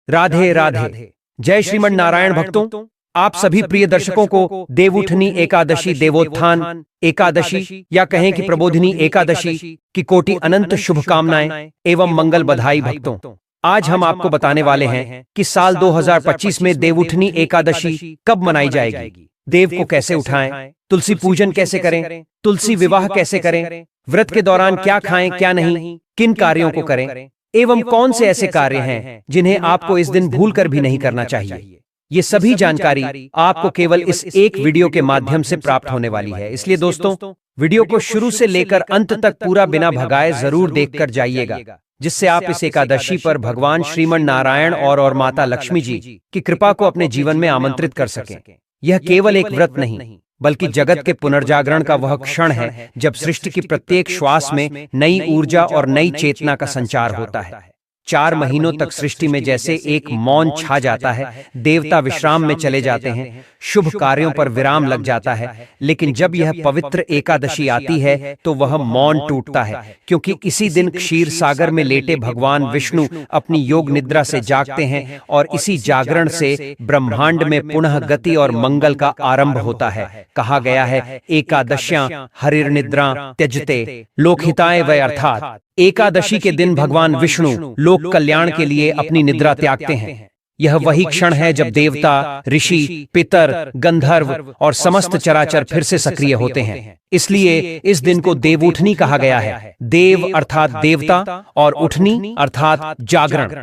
राधे राधे। जय श्रीमन नारायण भक्तों, आप सभी प्रिय दर्शकों को देवउठनी एकादशी, देवोत्थान एकादशी या कहें कि प्रबोधिनी एकादशी की कोटि अनंत शुभकामनाएं एवं मंगल बधाई। भक्तों, आज हम आपको बताने वाले हैं कि साल 2025 में देवउठनी एकादशी कब मनाई जाएगी, देव को कैसे उठाएं, तुलसी पूजन कैसे करें, तुलसी विवाह कैसे करें, व्रत के दौरान क्या खाएं क्या नहीं, किन कार्यों को करें एवं कौन से ऐसे कार्य हैं जिन्हें आपको इस दिन भूलकर भी नहीं करना चाहिए। ये सभी जानकारी आपको केवल इस एक वीडियो के माध्यम से प्राप्त होने वाली है। इसलिए दोस्तों, वीडियो को शुरू से लेकर अंत तक पूरा बिना भगाए जरूर देखकर जाइएगा, जिससे आप इस एकादशी पर भगवान श्रीमन नारायण और माता लक्ष्मी जी की कृपा को अपने जीवन में आमंत्रित कर सकें। यह केवल एक व्रत नहीं, बल्कि जगत के पुनर्जागरण का वह क्षण है जब सृष्टि की प्रत्येक श्वास में नई ऊर्जा और नई चेतना का संचार होता है। 4 महीनों तक सृष्टि में जैसे एक मौन छा जाता है, देवता विश्राम में चले जाते हैं, शुभ कार्यों पर विराम लग जाता है। लेकिन जब यह पवित्र एकादशी आती है तो वह मौन टूटता है, क्योंकि इसी दिन क्षीर सागर में लेटे भगवान विष्णु अपनी योग निद्रा से जागते हैं और इसी जागरण से ब्रह्मांड में पुनः गति और मंगल का आरंभ होता है। कहा गया है, एकादश्यां हरिर्निद्रा त्यजते लोकहिताय वै, अर्थात एकादशी के दिन भगवान विष्णु लोक कल्याण के लिए अपनी निद्रा त्यागते हैं। यह वही क्षण है जब देवता, ऋषि, पितर, गंधर्व और समस्त चराचर फिर से सक्रिय होते हैं। इसलिए इस दिन को देवउठनी कहा गया है। देव अर्थात देवता और उठनी अर्थात जागरण।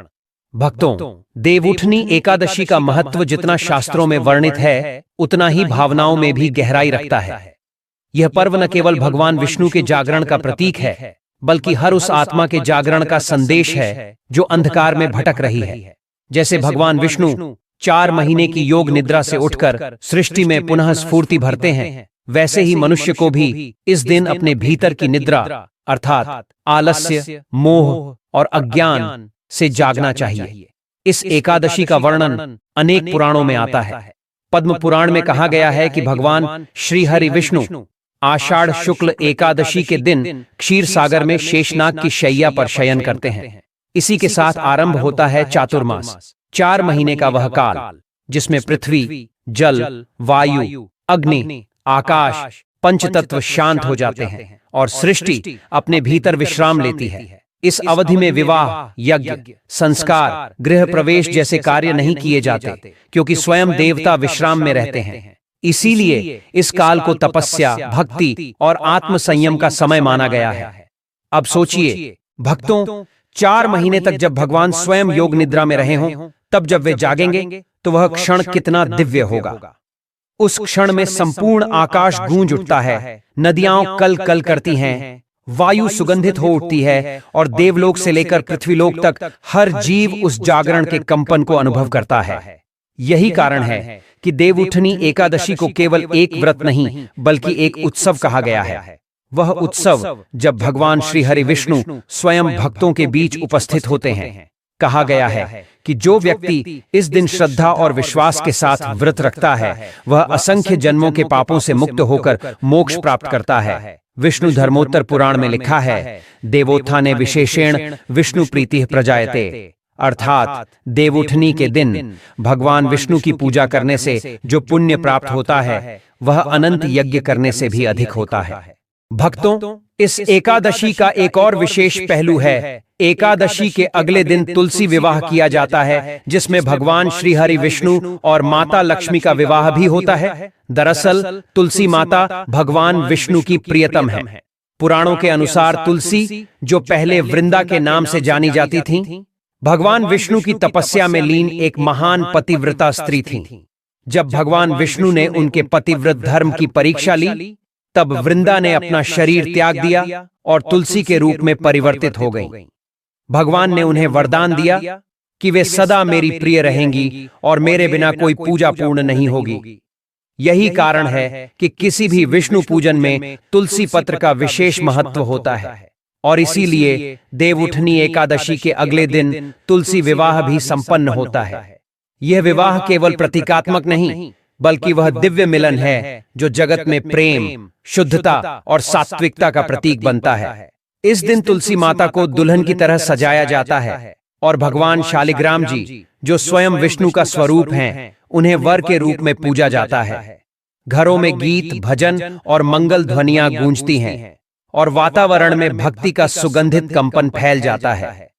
भक्तों, देवउठनी एकादशी का महत्व जितना शास्त्रों में वर्णित है, उतना ही भावनाओं में भी गहराई रखता है। यह पर्व न केवल भगवान विष्णु के जागरण का प्रतीक है, बल्कि हर उस आत्मा के जागरण का संदेश है जो अंधकार में भटक रही है। जैसे भगवान विष्णु 4 महीने की योग निद्रा से उठकर सृष्टि में पुनः स्फूर्ति भरते हैं, वैसे ही मनुष्य को भी इस दिन अपने भीतर की निद्रा अर्थात आलस्य, मोह और अज्ञान से जागना चाहिए। इस एकादशी का वर्णन अनेक पुराणों में आता है। पद्म पुराण में कहा गया है कि भगवान श्री हरि विष्णु आषाढ़ शुक्ल एकादशी के दिन क्षीर सागर में शेषनाग की शैया पर शयन करते हैं। इसी के साथ आरंभ होता है चातुर्मास, 4 महीने का वह काल जिसमें पृथ्वी, जल, वायु, अग्नि, आकाश, पंचतत्व शांत हो जाते हैं और सृष्टि अपने भीतर विश्राम लेती है। इस अवधि में विवाह, यज्ञ, संस्कार, गृह प्रवेश जैसे कार्य नहीं किए जाते, क्योंकि स्वयं देवता विश्राम में रहते हैं। इसीलिए इस काल को तपस्या, भक्ति और आत्म संयम का समय माना गया है। अब सोचिए भक्तों, 4 महीने तक जब भगवान स्वयं योग निद्रा में रहे हों, तब जब वे जागेंगे तो वह क्षण कितना दिव्य होगा। उस क्षण में संपूर्ण आकाश गूंज उठता है, नदियां कल कल करती हैं, वायु सुगंधित हो उठती है और देवलोक से लेकर पृथ्वीलोक तक हर जीव उस जागरण के कंपन को अनुभव करता है। यही कारण है कि देवउठनी एकादशी को केवल एक व्रत नहीं, बल्कि एक उत्सव कहा गया है। वह उत्सव जब भगवान श्री हरि विष्णु स्वयं भक्तों के बीच उपस्थित होते हैं। कहा गया है कि जो व्यक्ति इस दिन श्रद्धा और विश्वास के साथ व्रत रखता है, वह असंख्य जन्मों के पापों से मुक्त होकर मोक्ष प्राप्त करता है। विष्णु धर्मोत्तर पुराण में लिखा है, देवोत्थाने विशेषेण विष्णु प्रीतिः प्रजायते, अर्थात देवउठनी के दिन भगवान विष्णु की पूजा करने से जो पुण्य प्राप्त होता है, वह अनंत यज्ञ करने से भी अधिक होता है। भक्तों, इस एकादशी का एक और विशेष पहलू है। एकादशी के अगले दिन तुलसी विवाह किया जाता है, जिसमें भगवान श्री हरि विष्णु और माता लक्ष्मी का विवाह भी होता है। दरअसल तुलसी माता भगवान विष्णु की प्रियतम है। पुराणों के अनुसार तुलसी, जो पहले वृंदा के नाम से जानी जाती थीं, भगवान विष्णु की तपस्या में लीन एक महान पतिव्रता स्त्री थीं। जब भगवान विष्णु ने उनके पतिव्रत धर्म की परीक्षा ली, तब वृंदा ने अपना शरीर त्याग दिया और तुलसी के रूप में परिवर्तित हो गईं। भगवान ने उन्हें वरदान दिया कि वे सदा मेरी प्रिय रहेंगी और मेरे बिना कोई पूजा पूर्ण नहीं होगी। यही कारण है कि किसी भी विष्णु पूजन में तुलसी पत्र का विशेष महत्व होता है और इसीलिए देवउठनी एकादशी के अगले दिन तुलसी विवाह भी संपन्न होता है। यह विवाह केवल प्रतीकात्मक नहीं, बल्कि वह दिव्य मिलन है जो जगत में प्रेम, शुद्धता और सात्विकता का प्रतीक बनता है। इस दिन तुलसी माता को दुल्हन की तरह सजाया जाता है और भगवान शालिग्राम जी जो स्वयं विष्णु का स्वरूप हैं, उन्हें वर के रूप में पूजा जाता है। घरों में गीत, भजन और मंगल ध्वनियां गूंजती हैं और वातावरण में भक्ति का सुगंधित कंपन फैल जाता है।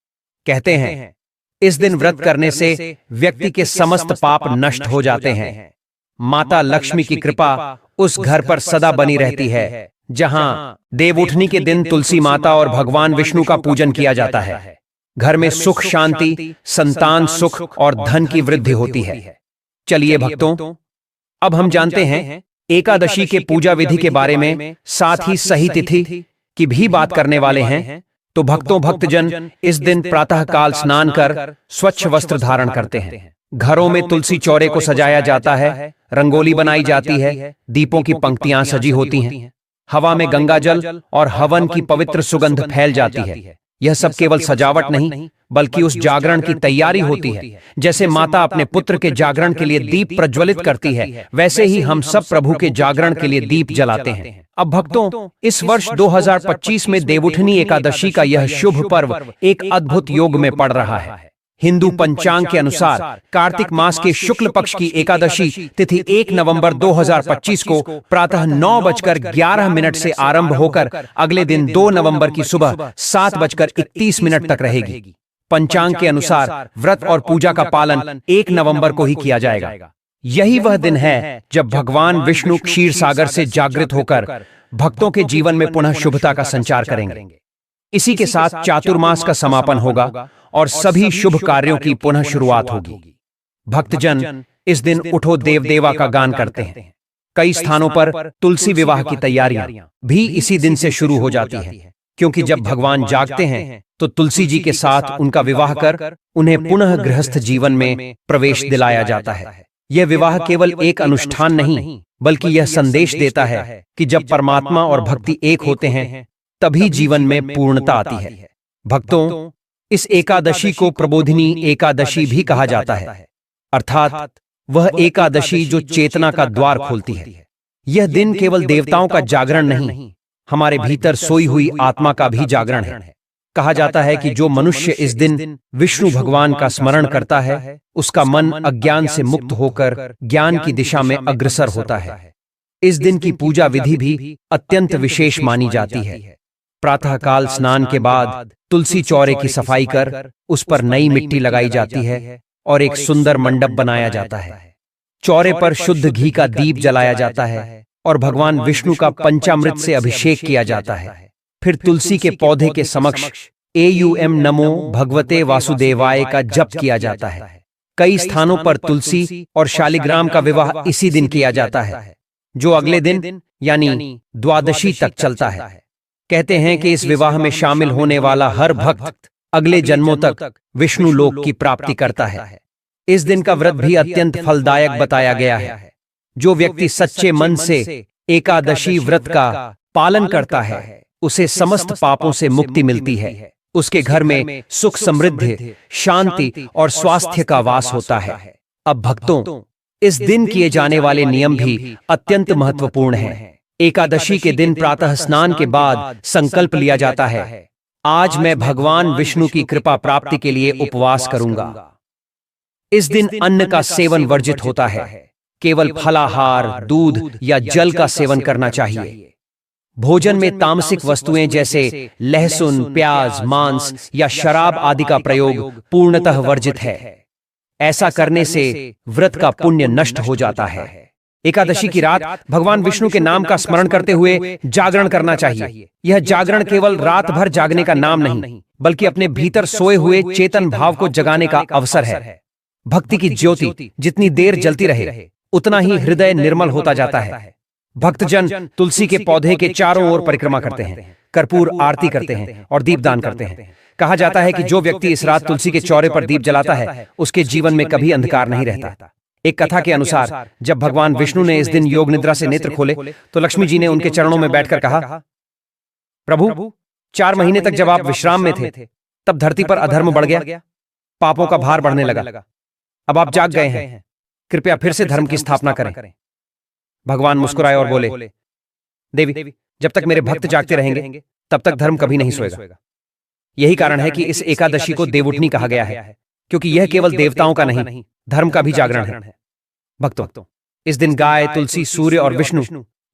कहते हैं इस दिन व्रत करने से व्यक्ति के समस्त पाप नष्ट हो जाते हैं। माता लक्ष्मी की कृपा उस घर पर सदा बनी रहती है जहां देवउठनी के दिन तुलसी माता और भगवान विष्णु का पूजन किया जाता है। घर में सुख, शांति, संतान सुख और धन की वृद्धि होती है। चलिए भक्तों, अब हम जानते हैं एकादशी के पूजा विधि के बारे में, साथ ही सही तिथि की भी बात करने वाले हैं। तो भक्तजन इस दिन प्रातः काल स्नान कर स्वच्छ वस्त्र धारण करते हैं। घरों में तुलसी चौरे को सजाया जाता है, रंगोली बनाई जाती है, दीपों की पंक्तियां सजी होती हैं, हवा में गंगा जल और हवन की पवित्र सुगंध फैल जाती है। यह सब केवल सजावट नहीं, बल्कि उस जागरण की तैयारी होती है। जैसे माता अपने पुत्र के जागरण के लिए दीप प्रज्वलित करती है, वैसे ही हम सब प्रभु के जागरण के लिए दीप जलाते हैं। अब भक्तों, इस वर्ष 2025 में देवउठनी एकादशी का यह शुभ पर्व एक अद्भुत योग में पड़ रहा है। हिंदू पंचांग के अनुसार कार्तिक मास के शुक्ल पक्ष की एकादशी तिथि 1 नवंबर 2025 को प्रातः 9:11 से आरंभ होकर अगले दिन 2 नवंबर की सुबह 7:31 तक रहेगी। पंचांग के अनुसार व्रत और पूजा का पालन 1 नवंबर को ही किया जाएगा। यही वह दिन है जब भगवान विष्णु क्षीर सागर से जागृत होकर भक्तों के जीवन में पुनः शुभता का संचार करेंगे। इसी के साथ चातुर्मास का समापन होगा और सभी शुभ कार्यों की पुनः शुरुआत होगी। भक्तजन इस दिन उठो देव देवा का गान करते हैं। कई स्थानों पर तुलसी विवाह की तैयारियां भी इसी दिन से शुरू हो जाती है, क्योंकि जब भगवान जागते हैं तो तुलसी जी के साथ उनका विवाह कर उन्हें पुनः गृहस्थ जीवन में प्रवेश दिलाया जाता है। यह विवाह केवल एक अनुष्ठान नहीं, बल्कि यह संदेश देता है कि जब परमात्मा और भक्ति एक होते हैं तभी जीवन में पूर्णता आती है। भक्तों, इस एकादशी को प्रबोधिनी एकादशी भी कहा जाता है, अर्थात वह एकादशी जो चेतना का द्वार खोलती है। यह दिन केवल देवताओं का जागरण नहीं, हमारे भीतर सोई हुई आत्मा का भी जागरण है। कहा जाता है कि जो मनुष्य इस दिन विष्णु भगवान का स्मरण करता है, उसका मन अज्ञान से मुक्त होकर ज्ञान की दिशा में अग्रसर होता है। इस दिन की पूजा विधि भी अत्यंत विशेष मानी जाती है। प्रातःकाल स्नान के बाद तुलसी चौरे की सफाई कर उस पर नई मिट्टी लगाई जाती है और एक सुंदर मंडप बनाया जाता है। चौरे पर शुद्ध घी का दीप जलाया जाता है और भगवान विष्णु का पंचामृत से अभिषेक किया जाता है। फिर तुलसी के पौधे के समक्ष एयूएम नमो भगवते वासुदेवाय का जप किया जाता है। कई स्थानों पर तुलसी और शालिग्राम का विवाह इसी दिन किया जाता है, जो अगले दिन यानी द्वादशी तक चलता है। कहते हैं कि इस विवाह में शामिल होने वाला हर भक्त अगले जन्मों तक विष्णु लोक की प्राप्ति करता है। इस दिन का व्रत भी अत्यंत फलदायक बताया गया है। जो व्यक्ति सच्चे मन से एकादशी व्रत का पालन करता है, उसे समस्त पापों से मुक्ति मिलती है। उसके घर में सुख, समृद्धि, शांति और स्वास्थ्य का वास होता है। अब भक्तों, इस दिन किए जाने वाले नियम भी अत्यंत महत्वपूर्ण हैं। एकादशी के दिन प्रातः स्नान के बाद संकल्प लिया जाता है, आज मैं भगवान विष्णु की कृपा प्राप्ति के लिए उपवास करूंगा। इस दिन अन्न का सेवन वर्जित होता है, केवल फलाहार, दूध या जल का सेवन करना चाहिए। भोजन में तामसिक वस्तुएं जैसे लहसुन, प्याज, मांस या शराब आदि का प्रयोग पूर्णतः वर्जित है। ऐसा करने से व्रत का पुण्य नष्ट हो जाता है। एकादशी की रात भगवान विष्णु के नाम का स्मरण करते हुए जागरण करना चाहिए। यह जागरण केवल रात भर जागने का नाम नहीं, बल्कि अपने भीतर सोए हुए चेतन भाव को जगाने का अवसर है। भक्ति की ज्योति जितनी देर जलती रहे, उतना ही हृदय निर्मल होता जाता है। भक्तजन तुलसी के पौधे के चारों ओर परिक्रमा करते हैं, कर्पूर आरती करते हैं और दीपदान करते हैं। कहा जाता है कि जो व्यक्ति इस रात तुलसी के चौरे पर दीप जलाता है, उसके जीवन में कभी अंधकार नहीं रहता। एक कथा के अनुसार जब भगवान विष्णु ने इस दिन योग निद्रा से नेत्र खोले तो लक्ष्मी जी ने उनके चरणों में बैठकर कहा, प्रभु, 4 महीने तक जब आप विश्राम में थे, तब धरती पर अधर्म बढ़ गया, पापों का भार बढ़ने लगा। अब आप जाग गए हैं, कृपया फिर से धर्म की स्थापना करें। भगवान मुस्कुराए और बोले, देवी, जब तक मेरे भक्त जागते रहेंगे तब तक धर्म कभी नहीं सोएगा। यही कारण है कि इस एकादशी को देवउठनी कहा गया है, क्योंकि यह केवल देवताओं का नहीं, धर्म का भी जागरण है। भक्तों, इस दिन गाय, तुलसी, सूर्य और विष्णु,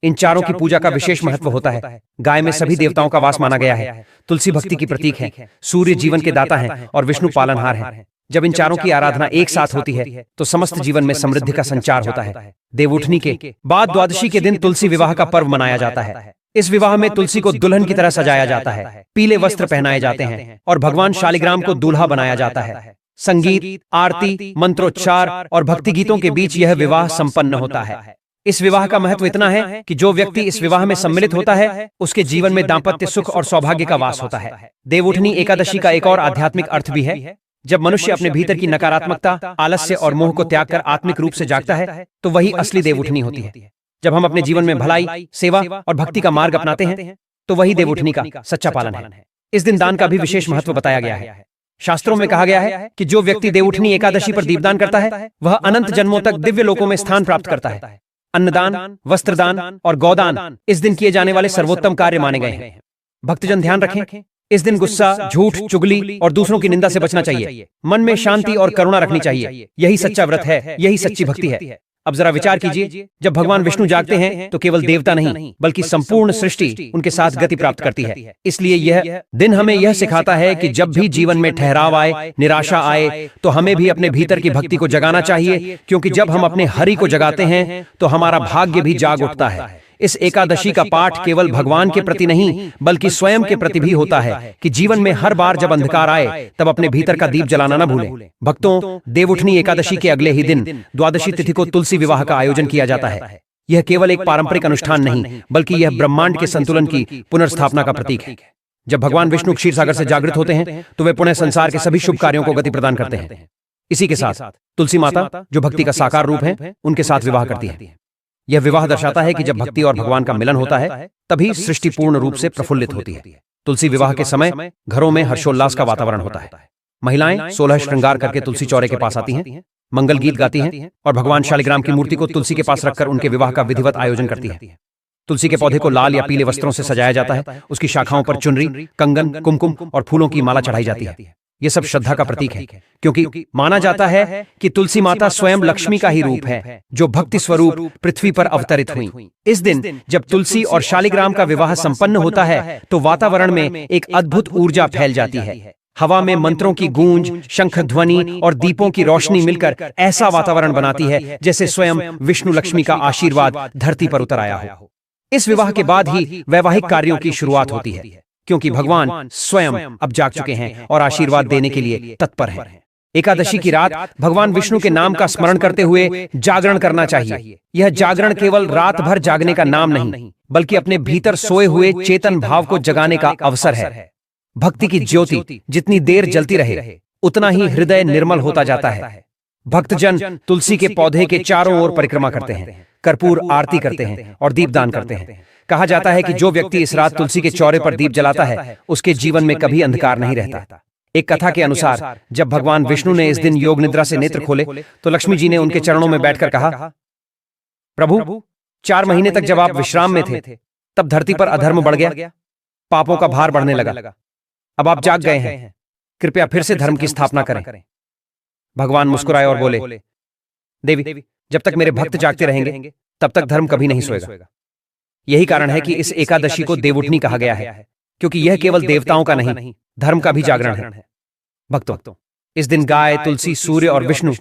इन चारों की पूजा का विशेष महत्व होता है। गाय में सभी देवताओं का वास माना गया है, तुलसी भक्ति की प्रतीक है, सूर्य जीवन के दाता हैं और विष्णु पालनहार हैं। जब इन चारों की आराधना एक साथ होती है तो समस्त जीवन में समृद्धि का संचार होता है। देवउठनी के बाद द्वादशी के दिन तुलसी विवाह का पर्व मनाया जाता है। इस विवाह में तुलसी को दुल्हन की तरह सजाया जाता है, पीले वस्त्र पहनाए जाते हैं और भगवान शालिग्राम को दूल्हा बनाया जाता है। संगीत, आरती, मंत्रोच्चार और भक्ति गीतों के बीच यह विवाह संपन्न होता है। इस विवाह का महत्व इतना है कि जो व्यक्ति इस विवाह में सम्मिलित होता है उसके जीवन में दाम्पत्य सुख और सौभाग्य का वास होता है। देवउठनी एकादशी का एक और आध्यात्मिक अर्थ भी है। जब मनुष्य अपने भीतर की नकारात्मकता, आलस्य और मोह को त्याग कर आत्मिक रूप से जागता है तो वही असली देवउठनी होती है। जब हम अपने जीवन में भलाई, सेवा और भक्ति का मार्ग अपनाते हैं तो वही देवउठनी का सच्चा पालन है। इस दिन दान का भी विशेष महत्व बताया गया है। शास्त्रों में कहा गया है कि जो व्यक्ति देवउठनी एकादशी पर दीपदान करता है वह अनंत जन्मों तक दिव्य लोकों में स्थान प्राप्त करता है। अन्नदान, वस्त्रदान और गौदान इस दिन किए जाने वाले सर्वोत्तम कार्य माने गए हैं। भक्तजन ध्यान रखें, इस दिन गुस्सा, झूठ, चुगली और दूसरों की निंदा से बचना चाहिए। मन में शांति और करुणा रखनी चाहिए। यही सच्चा व्रत है, यही सच्ची भक्ति है। अब जरा विचार कीजिए, जब भगवान विष्णु जागते हैं तो केवल देवता नहीं बल्कि संपूर्ण सृष्टि उनके साथ गति प्राप्त करती है। इसलिए यह दिन हमें यह सिखाता है कि जब भी जीवन में ठहराव आए, निराशा आए, तो हमें भी अपने भीतर की भक्ति को जगाना चाहिए, क्योंकि जब हम अपने हरि को जगाते हैं तो हमारा भाग्य भी जाग उठता है। इस एकादशी का पाठ केवल भगवान के प्रति नहीं बल्कि स्वयं के प्रति भी होता है कि जीवन में हर बार जब अंधकार आए तब अपने भीतर का दीप जलाना न भूलें। भक्तों, देवउठनी एकादशी के अगले ही दिन द्वादशी तिथि को तुलसी विवाह का आयोजन किया जाता है। यह केवल एक पारंपरिक अनुष्ठान नहीं बल्कि यह ब्रह्मांड के संतुलन की पुनर्स्थापना का प्रतीक है। जब भगवान विष्णु क्षीर सागर से जागृत होते हैं तो वे पुनः संसार के सभी शुभ कार्यों को गति प्रदान करते हैं। इसी के साथ तुलसी माता, जो भक्ति का साकार रूप है, उनके साथ विवाह करती है। यह विवाह दर्शाता है कि जब भक्ति और भगवान का मिलन होता है तभी सृष्टि पूर्ण रूप से प्रफुल्लित होती है। तुलसी विवाह के समय घरों में हर्षोल्लास का वातावरण होता है। महिलाएं 16 श्रृंगार करके तुलसी चौरे के पास आती हैं, मंगल गीत गाती हैं और भगवान शालिग्राम की मूर्ति को तुलसी के पास रखकर उनके विवाह का विधिवत आयोजन करती हैं। तुलसी के पौधे को लाल या पीले वस्त्रों से सजाया जाता है। उसकी शाखाओं पर चुनरी, कंगन, कुमकुम और फूलों की माला चढ़ाई जाती है। यह सब श्रद्धा का प्रतीक है, क्योंकि माना जाता है कि तुलसी माता स्वयं लक्ष्मी का ही रूप है, जो भक्ति स्वरूप पृथ्वी पर अवतरित हुई। इस दिन जब तुलसी और शालिग्राम का विवाह संपन्न होता है तो वातावरण में एक अद्भुत ऊर्जा फैल जाती है। हवा में मंत्रों की गूंज, शंख ध्वनि और दीपों की रोशनी मिलकर ऐसा वातावरण बनाती है जैसे स्वयं विष्णु लक्ष्मी का आशीर्वाद धरती पर उतर आया हो। इस विवाह के बाद ही वैवाहिक कार्यों की शुरुआत होती है, क्योंकि भगवान स्वयं अब जाग चुके हैं और आशीर्वाद देने के लिए तत्पर हैं। एकादशी की रात भगवान विष्णु के नाम का स्मरण करते हुए जागरण करना चाहिए। यह जागरण केवल रात भर जागने का नाम नहीं बल्कि अपने भीतर सोए हुए चेतन भाव को जगाने का अवसर है। भक्ति की ज्योति जितनी देर जलती रहे उतना ही हृदय निर्मल होता जाता है। भक्तजन तुलसी के पौधे के चारों ओर परिक्रमा करते हैं, कर्पूर आरती करते हैं और दीपदान करते हैं। कहा जाता है कि जो व्यक्ति इस रात तुलसी के चौरे पर दीप जलाता है उसके जीवन में कभी अंधकार नहीं रहता। एक कथा के अनुसार जब भगवान विष्णु ने इस दिन योग निद्रा से नेत्र खोले तो लक्ष्मी जी ने उनके चरणों में बैठकर कहा, प्रभु, 4 महीने तक जब आप विश्राम में थे तब धरती पर अधर्म बढ़ गया, पापों का भार बढ़ने लगा। अब आप जाग गए हैं, कृपया फिर से धर्म की स्थापना करें। भगवान मुस्कुराए और बोले, देवी, जब तक मेरे भक्त जागते रहेंगे तब तक धर्म कभी नहीं सोएगा। यही कारण है कि इस एकादशी को देवउठनी कहा गया है, क्योंकि यह केवल देवताओं का नहीं, धर्म का भी जागरण है। भक्तों, इस दिन गाय, तुलसी, सूर्य और विष्णु,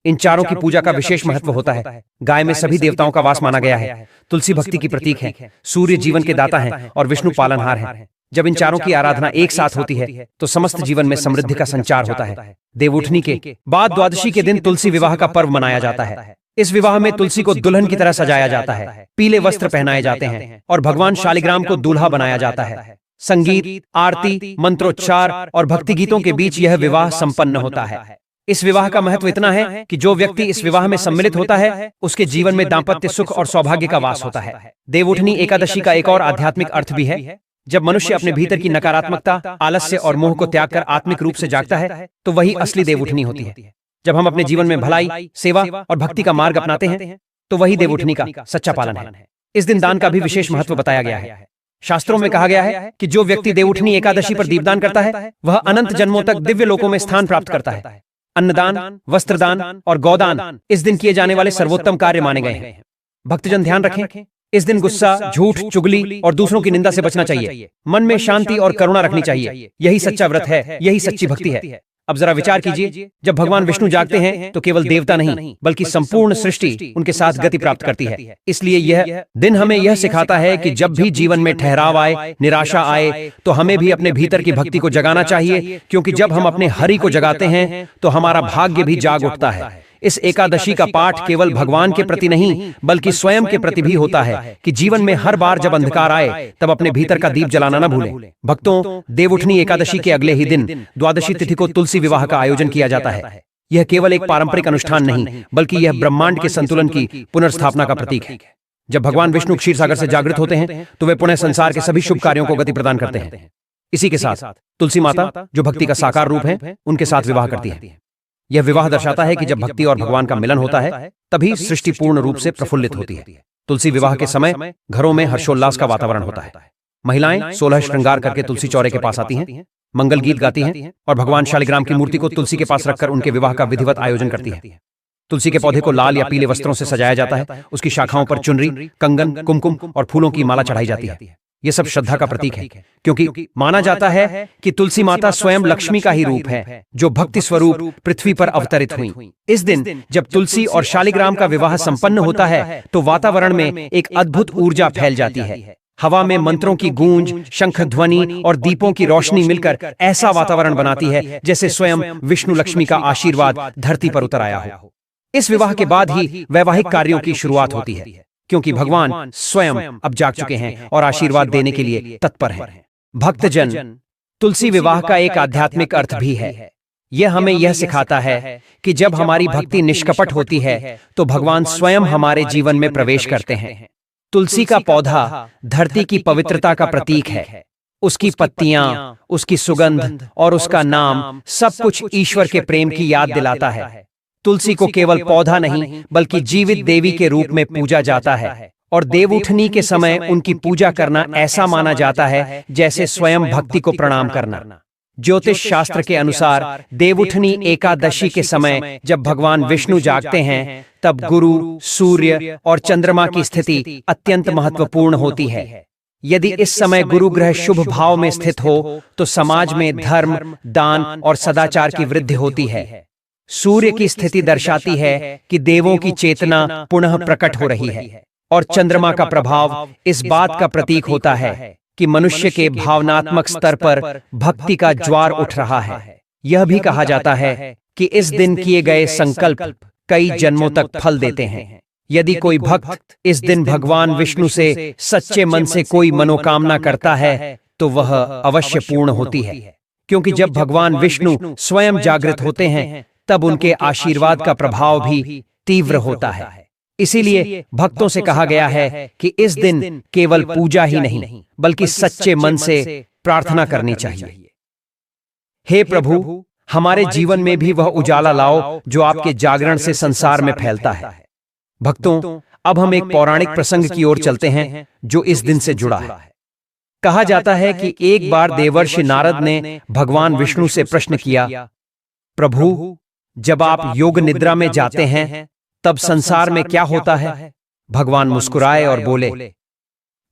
इन चारों की पूजा का विशेष महत्व होता है। गाय में सभी देवताओं का वास माना गया है, तुलसी भक्ति की प्रतीक है, सूर्य जीवन के दाता हैं और विष्णु पालनहार हैं। जब इन चारों की आराधना एक साथ होती है तो समस्त जीवन में समृद्धि का संचार होता है। देवउठनी के बाद द्वादशी के दिन तुलसी विवाह का पर्व मनाया जाता है। इस विवाह में तुलसी को दुल्हन की तरह सजाया जाता है, पीले वस्त्र पहनाए जाते हैं और भगवान शालिग्राम को दूल्हा बनाया जाता है। संगीत, आरती, मंत्रोच्चार और भक्ति गीतों के बीच यह विवाह संपन्न होता है। इस विवाह का महत्व इतना है कि जो व्यक्ति इस विवाह में सम्मिलित होता है उसके जीवन में दाम्पत्य सुख और सौभाग्य का वास होता है। देवउठनी एकादशी का एक और आध्यात्मिक अर्थ भी है। जब मनुष्य अपने भीतर की नकारात्मकता, आलस्य और मोह को त्याग कर आत्मिक रूप से जागता है तो वही असली देवउठनी होती है। जब हम अपने जीवन में भलाई, सेवा और भक्ति का मार्ग अपनाते हैं तो वही देवउठनी का सच्चा पालन है। इस दिन दान का भी विशेष महत्व बताया गया है, शास्त्रों में कहा गया है कि जो व्यक्ति देवउठनी एकादशी पर दीपदान करता है वह अनंत जन्मों तक दिव्य लोकों में स्थान प्राप्त करता है। अन्नदान, वस्त्रदान और गौदान इस दिन किए जाने वाले सर्वोत्तम कार्य माने गए हैं। भक्तजन ध्यान रखें, इस दिन गुस्सा, झूठ, चुगली और दूसरों की निंदा से बचना चाहिए। मन में शांति और करुणा रखनी चाहिए। यही सच्चा व्रत है, यही सच्ची भक्ति है। अब जरा विचार कीजिए, जब भगवान विष्णु जागते हैं तो केवल देवता नहीं बल्कि संपूर्ण सृष्टि उनके साथ गति प्राप्त करती है। इसलिए यह दिन हमें यह सिखाता है कि जब भी जीवन में ठहराव आए, निराशा आए, तो हमें भी अपने भीतर की भक्ति को जगाना चाहिए, क्योंकि जब हम अपने हरि को जगाते हैं तो हमारा भाग्य भी जाग उठता है। इस एकादशी का पाठ केवल भगवान के प्रति नहीं बल्कि स्वयं के प्रति भी होता है कि जीवन में हर बार जब अंधकार आए तब अपने भीतर का दीप जलाना न भूलें। भक्तों, देवउठनी एकादशी के अगले ही दिन द्वादशी तिथि को तुलसी विवाह का आयोजन किया जाता है। यह केवल एक पारंपरिक अनुष्ठान नहीं बल्कि यह ब्रह्मांड के संतुलन की पुनर्स्थापना का प्रतीक है। जब भगवान विष्णु क्षीर सागर से जागृत होते हैं तो वे पुनः संसार के सभी शुभ कार्यों को गति प्रदान करते हैं। इसी के साथ तुलसी माता, जो भक्ति का साकार रूप है, उनके साथ विवाह करती है। यह विवाह दर्शाता है कि जब भक्ति और भगवान का मिलन होता है तभी सृष्टि पूर्ण रूप से प्रफुल्लित होती है। तुलसी विवाह के समय घरों में हर्षोल्लास का वातावरण होता है। महिलाएं 16 श्रृंगार करके तुलसी चौरे के पास आती हैं, मंगल गीत गाती हैं और भगवान शालिग्राम की मूर्ति को तुलसी के पास रखकर उनके विवाह का विधिवत आयोजन करती है। तुलसी के पौधे को लाल या पीले वस्त्रों से सजाया जाता है। उसकी शाखाओं पर चुनरी, कंगन, कुमकुम और फूलों की माला चढ़ाई जाती है। यह सब श्रद्धा का प्रतीक है, क्योंकि माना जाता है कि तुलसी माता स्वयं लक्ष्मी का ही रूप है, जो भक्ति स्वरूप पृथ्वी पर अवतरित हुई। इस दिन जब तुलसी और शालिग्राम का विवाह संपन्न होता है तो वातावरण में एक अद्भुत ऊर्जा फैल जाती है। हवा में मंत्रों की गूंज, शंख ध्वनि और दीपों की रोशनी मिलकर ऐसा वातावरण बनाती है जैसे स्वयं विष्णु लक्ष्मी का आशीर्वाद धरती पर उतर आया हो। इस विवाह के बाद ही वैवाहिक कार्यों की शुरुआत होती है, क्योंकि भगवान स्वयं अब जाग चुके हैं और आशीर्वाद देने के लिए तत्पर हैं। भक्तजन, तुलसी विवाह का एक आध्यात्मिक अर्थ भी है। यह हमें यह सिखाता है कि जब हमारी भक्ति निष्कपट होती है तो भगवान स्वयं हमारे जीवन में प्रवेश करते हैं। तुलसी का पौधा धरती की पवित्रता का प्रतीक है। उसकी पत्तियां, उसकी सुगंध और उसका नाम सब कुछ ईश्वर के प्रेम की याद दिलाता है। तुलसी को केवल पौधा नहीं बल्कि जीवित देवी के रूप में पूजा जाता है और देवउठनी के समय उनकी पूजा करना ऐसा माना जाता है जैसे स्वयं भक्ति को प्रणाम करना। ज्योतिष शास्त्र के अनुसार देवउठनी एकादशी के समय जब भगवान विष्णु जागते हैं तब गुरु, सूर्य और चंद्रमा की स्थिति अत्यंत महत्वपूर्ण होती है। यदि इस समय गुरु ग्रह शुभ भाव में स्थित हो तो समाज में धर्म, दान और सदाचार की वृद्धि होती है। सूर्य की स्थिति दर्शाती है कि देवों की चेतना पुनः प्रकट हो रही है और चंद्रमा का प्रभाव इस बात का प्रतीक होता है कि मनुष्य के भावनात्मक स्तर पर भक्ति का ज्वार उठ रहा है। यह भी कहा जाता है कि इस दिन किए गए संकल्प कई जन्मों तक फल देते हैं। यदि कोई भक्त इस दिन भगवान विष्णु से सच्चे मन से कोई मनोकामना करता है तो वह अवश्य पूर्ण होती है, क्योंकि जब भगवान विष्णु स्वयं जागृत होते हैं तब उनके आशीर्वाद का प्रभाव भी तीव्र होता है। इसीलिए भक्तों से कहा गया है कि इस दिन केवल पूजा ही नहीं बल्कि सच्चे मन से प्रार्थना करनी चाहिए। हे प्रभु, हमारे जीवन में भी वह उजाला लाओ जो आपके जागरण से संसार में फैलता है। भक्तों, अब हम एक पौराणिक प्रसंग की ओर चलते हैं जो इस दिन से जुड़ा है। कहा जाता है कि एक बार देवर्षि नारद ने भगवान विष्णु से प्रश्न किया, प्रभु, जब आप योग निद्रा में जाते हैं तब संसार में क्या होता है? भगवान मुस्कुराए और बोले,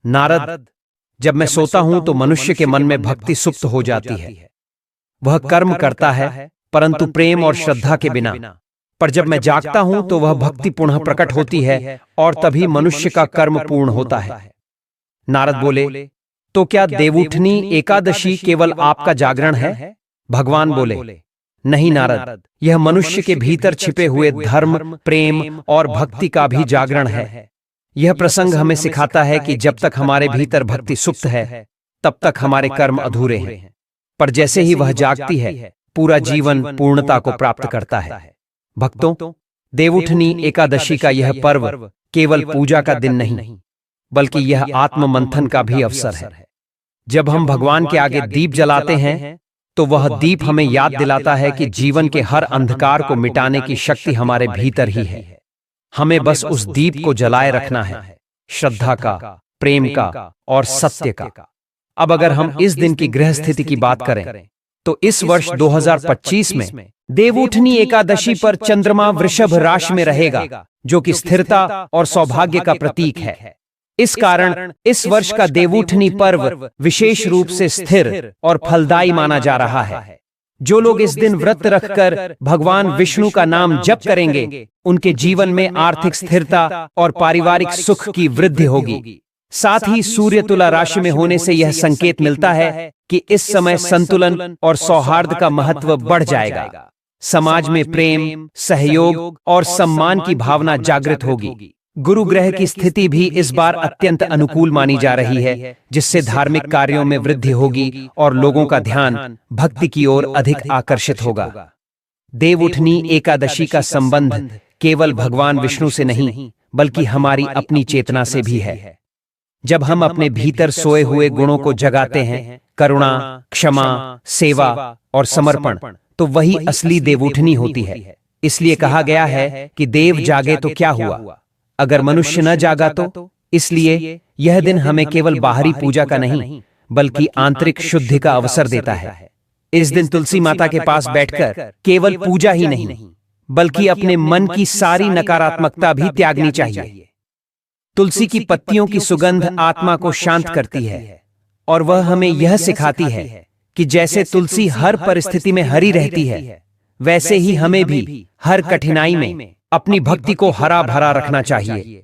नारद, जब मैं सोता हूं तो मनुष्य के मन में भक्ति सुप्त हो जाती है। वह कर्म करता है परंतु प्रेम और श्रद्धा के बिना। पर जब मैं जागता हूं तो वह भक्ति पुनः प्रकट होती है और तभी मनुष्य का कर्म पूर्ण होता है। नारद बोले, तो क्या देवउठनी एकादशी केवल आपका जागरण है? भगवान बोले, नहीं नारद, यह मनुष्य के भीतर छिपे हुए धर्म, प्रेम और भक्ति का भी जागरण है। यह प्रसंग हमें सिखाता है कि जब तक हमारे भीतर भक्ति सुप्त है तब तक हमारे कर्म अधूरे हैं, पर जैसे ही वह जागती है पूरा जीवन पूर्णता को प्राप्त करता है। भक्तों, देवउठनी एकादशी का यह पर्व केवल पूजा का दिन नहीं बल्कि यह आत्म मंथन का भी अवसर है। जब हम भगवान के आगे दीप जलाते हैं तो वह दीप हमें याद दिलाता है कि जीवन के हर अंधकार को मिटाने की शक्ति हमारे भीतर ही है। हमें बस उस दीप को जलाए रखना है, श्रद्धा का, प्रेम का और सत्य का। अब अगर हम इस दिन की ग्रह स्थिति की बात करें तो इस वर्ष 2025 में देवउठनी एकादशी पर चंद्रमा वृषभ राशि में रहेगा, जो कि स्थिरता और सौभाग्य का प्रतीक है। इस कारण इस वर्ष का देवउठनी पर्व विशेष रूप से स्थिर और फलदायी माना जा रहा है। जो लोग इस दिन व्रत रखकर भगवान विष्णु का नाम जप करेंगे, उनके जीवन में आर्थिक स्थिरता और पारिवारिक सुख की वृद्धि होगी। साथ ही सूर्य तुला राशि में होने से यह संकेत मिलता है कि इस समय संतुलन और सौहार्द का महत्व बढ़ जाएगा। समाज में प्रेम, सहयोग और सम्मान की भावना जागृत होगी। गुरु ग्रह की स्थिति भी इस बार अत्यंत अनुकूल मानी जा रही है, जिससे धार्मिक कार्यों में वृद्धि होगी और लोगों का ध्यान भक्ति की ओर अधिक आकर्षित होगा। देवउठनी एकादशी का संबंध केवल भगवान विष्णु से नहीं, बल्कि हमारी अपनी चेतना से भी है। जब हम अपने भीतर सोए हुए गुणों को जगाते हैं, करुणा, क्षमा, सेवा और समर्पण, तो वही असली देवउठनी होती है। इसलिए कहा गया है कि देव जागे तो क्या हुआ, अगर मनुष्य न जागा तो। इसलिए यह दिन हमें केवल बाहरी पूजा का नहीं, बल्कि आंतरिक शुद्धि का अवसर देता है। इस दिन तुलसी माता के पास बैठकर केवल पूजा ही नहीं, बल्कि अपने मन की सारी नकारात्मकता भी त्यागनी चाहिए। तुलसी की पत्तियों की सुगंध आत्मा को शांत करती है और वह हमें यह सिखाती है कि जैसे तुलसी हर परिस्थिति में हरी रहती है, वैसे ही हमें भी हर कठिनाई में अपनी भक्ति को हरा भरा रखना चाहिए।